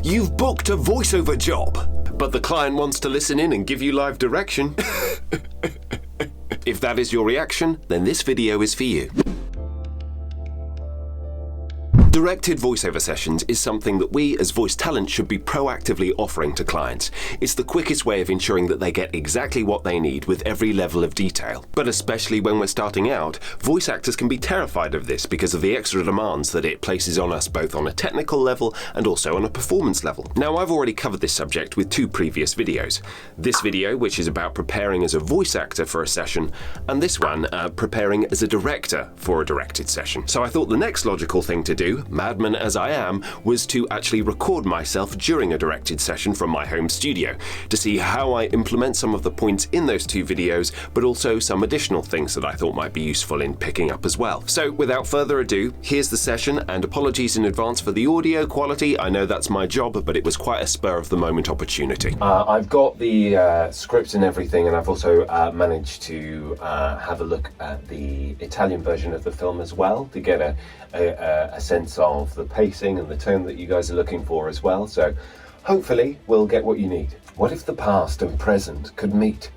You've booked a voiceover job, but the client wants to listen in and give you live direction. If that is your reaction, then this video is for you. Directed voiceover sessions is something that we as voice talent should be proactively offering to clients. It's the quickest way of ensuring that they get exactly what they need with every level of detail. But especially when we're starting out, voice actors can be terrified of this because of the extra demands that it places on us both on a technical level and also on a performance level. Now, I've already covered this subject with 2 previous videos. This video, which is about preparing as a voice actor for a session, and this one, preparing as a director for a directed session. So I thought the next logical thing to do, madman as I am, was to actually record myself during a directed session from my home studio to see how I implement some of the points in those 2 videos, but also some additional things that I thought might be useful in picking up as well. So without further ado, here's the session, and apologies in advance for the audio quality. I know that's my job, but it was quite a spur of the moment opportunity. I've got the script and everything, and I've also managed to have a look at the Italian version of the film as well to get a sense of the pacing and the tone that you guys are looking for as well. So hopefully we'll get what you need. What if the past and present could meet?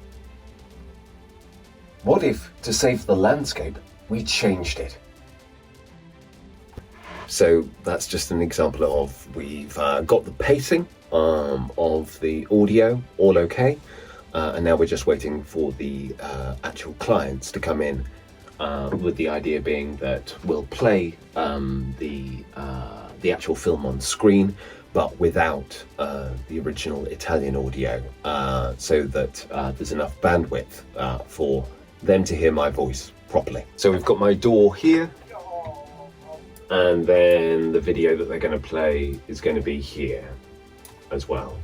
What if, to save the landscape, we changed it? So that's just an example of, we've got the pacing of the audio all okay, and now we're just waiting for the actual clients to come in, with the idea being that we'll play the actual film on screen, but without the original Italian audio, so that there's enough bandwidth for them to hear my voice properly. So we've got my door here, and then the video that they're going to play is going to be here as well.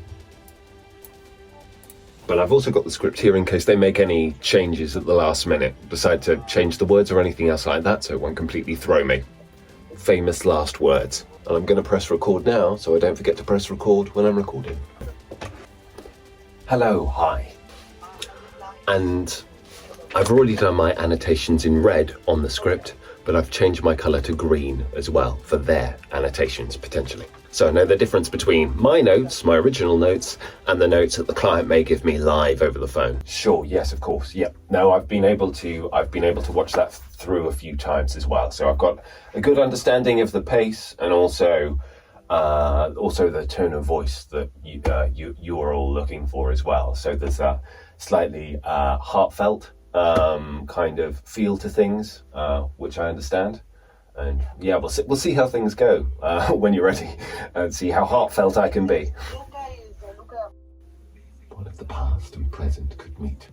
But I've also got the script here in case they make any changes at the last minute, decide to change the words or anything else like that, so it won't completely throw me. Famous last words. And I'm going to press record now, so I don't forget to press record when I'm recording. Hello, hi. And I've already done my annotations in red on the script, but I've changed my colour to green as well for their annotations, potentially. So I know the difference between my notes, my original notes, and the notes that the client may give me live over the phone. Sure, yes, of course, yep. No, I've been able to watch that through a few times as well. So I've got a good understanding of the pace and also the tone of voice that you are all looking for as well. So there's a slightly heartfelt kind of feel to things, which I understand. And yeah, we'll see how things go when you're ready, and see how heartfelt I can be. What if the past and present could meet?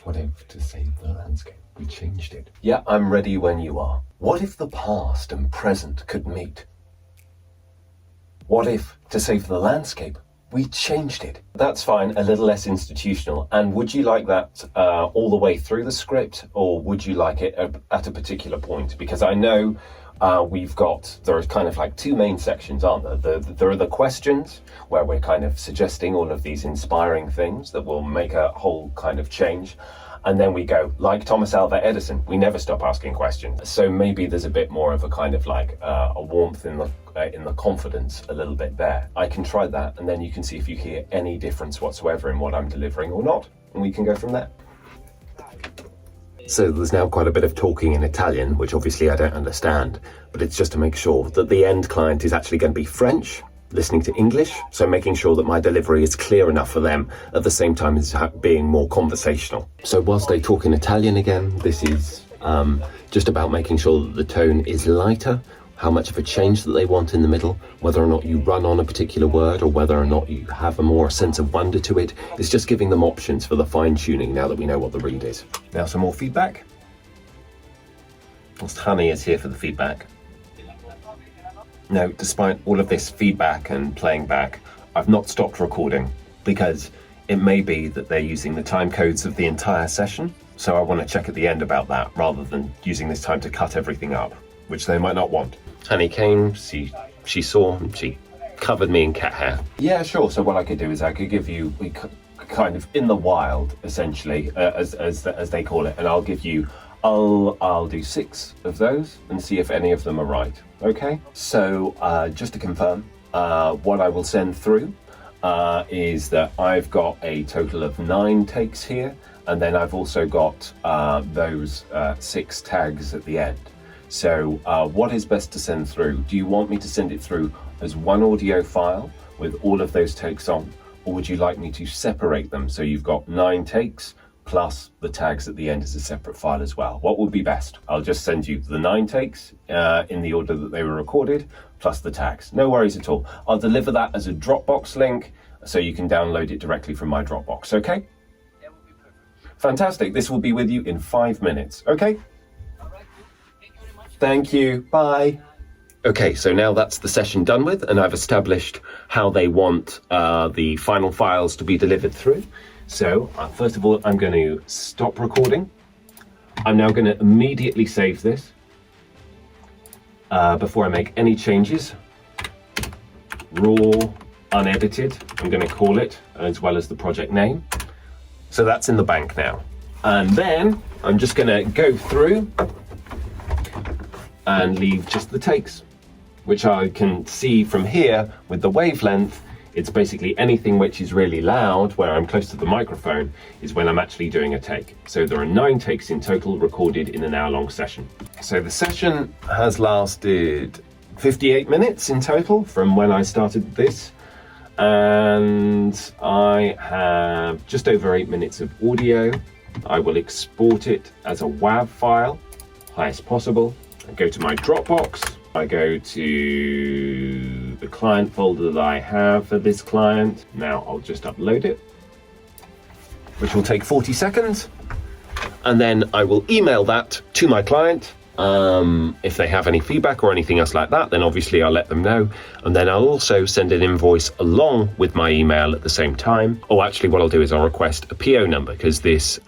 What if, to save the landscape, we changed it? Yeah, I'm ready when you are. What if the past and present could meet? What if, to save the landscape, we changed it? That's fine, a little less institutional. And would you like that all the way through the script, or would you like it at a particular point? Because I know there are kind of like 2 main sections, aren't there? There are the questions, where we're kind of suggesting all of these inspiring things that will make a whole kind of change. And then we go, like Thomas Alva Edison, we never stop asking questions. So maybe there's a bit more of a kind of like a warmth in the confidence a little bit there. I can try that, and then you can see if you hear any difference whatsoever in what I'm delivering or not, and we can go from there. So there's now quite a bit of talking in Italian, which obviously I don't understand, but it's just to make sure that the end client is actually going to be French, listening to English, so making sure that my delivery is clear enough for them at the same time as being more conversational. So whilst they talk in Italian again, this is just about making sure that the tone is lighter, how much of a change that they want in the middle, whether or not you run on a particular word or whether or not you have a more sense of wonder to it. It's just giving them options for the fine-tuning now that we know what the read is. Now some more feedback. Whilst Honey is here for the feedback. Now, despite all of this feedback and playing back, I've not stopped recording because it may be that they're using the time codes of the entire session. So I want to check at the end about that rather than using this time to cut everything up, which they might not want. Honey came, she saw, she covered me in cat hair. Yeah, sure. So what I could do is I could give you kind of in the wild, essentially, as they call it, and I'll give you I'll do 6 of those and see if any of them are right. Okay, so just to confirm, what I will send through is that I've got a total of 9 takes here, and then I've also got those 6 tags at the end. So what is best to send through? Do you want me to send it through as one audio file with all of those takes on, or would you like me to separate them so you've got 9 takes plus the tags at the end as a separate file as well? What would be best? I'll just send you the 9 takes in the order that they were recorded, plus the tags. No worries at all. I'll deliver that as a Dropbox link so you can download it directly from my Dropbox, okay? That would be perfect. Fantastic. This will be with you in 5 minutes, okay? All right, good. Thank you very much. Thank you. Bye. Okay, so now that's the session done with, and I've established how they want the final files to be delivered through. So first of all, I'm going to stop recording. I'm now going to immediately save this before I make any changes. Raw, unedited, I'm going to call it, as well as the project name. So that's in the bank now. And then I'm just going to go through and leave just the takes, which I can see from here with the wavelength. It's basically anything which is really loud, where I'm close to the microphone, is when I'm actually doing a take. So there are 9 takes in total recorded in an hour-long session. So the session has lasted 58 minutes in total from when I started this. And I have just over 8 minutes of audio. I will export it as a WAV file, highest possible. I go to my Dropbox. I go to the client folder that I have for this client. Now I'll just upload it, which will take 40 seconds. And then I will email that to my client. If they have any feedback or anything else like that, then obviously I'll let them know. And then I'll also send an invoice along with my email at the same time. Oh, actually what I'll do is I'll request a PO number, because this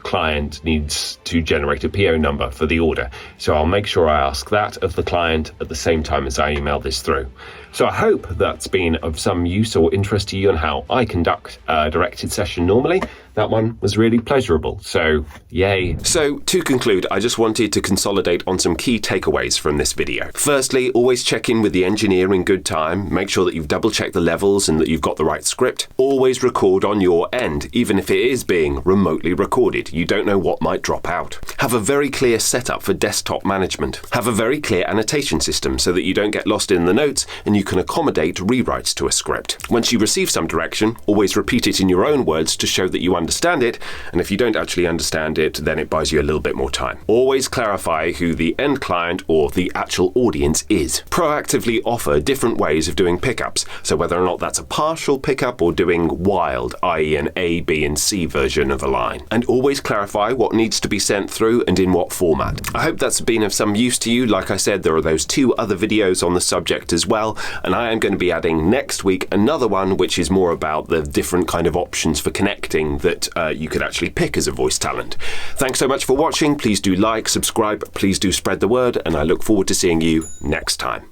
client needs to generate a PO number for the order. So I'll make sure I ask that of the client at the same time as I email this through. So I hope that's been of some use or interest to you on how I conduct a directed session normally. That one was really pleasurable, so yay. So to conclude, I just wanted to consolidate on some key takeaways from this video. Firstly, always check in with the engineer in good time. Make sure that you've double checked the levels and that you've got the right script. Always record on your end, even if it is being remotely recorded. You don't know what might drop out. Have a very clear setup for desktop management. Have a very clear annotation system so that you don't get lost in the notes and you can accommodate rewrites to a script. Once you receive some direction, always repeat it in your own words to show that you understand it, and if you don't actually understand it, then it buys you a little bit more time. Always clarify who the end client or the actual audience is. Proactively offer different ways of doing pickups, so whether or not that's a partial pickup or doing wild, i.e. an A, B and C version of a line. And always clarify what needs to be sent through and in what format. I hope that's been of some use to you. Like I said, there are those 2 other videos on the subject as well, and I am going to be adding next week another one which is more about the different kind of options for connecting that you could actually pick as a voice talent. Thanks so much for watching. Please do like, subscribe, please do spread the word, and I look forward to seeing you next time.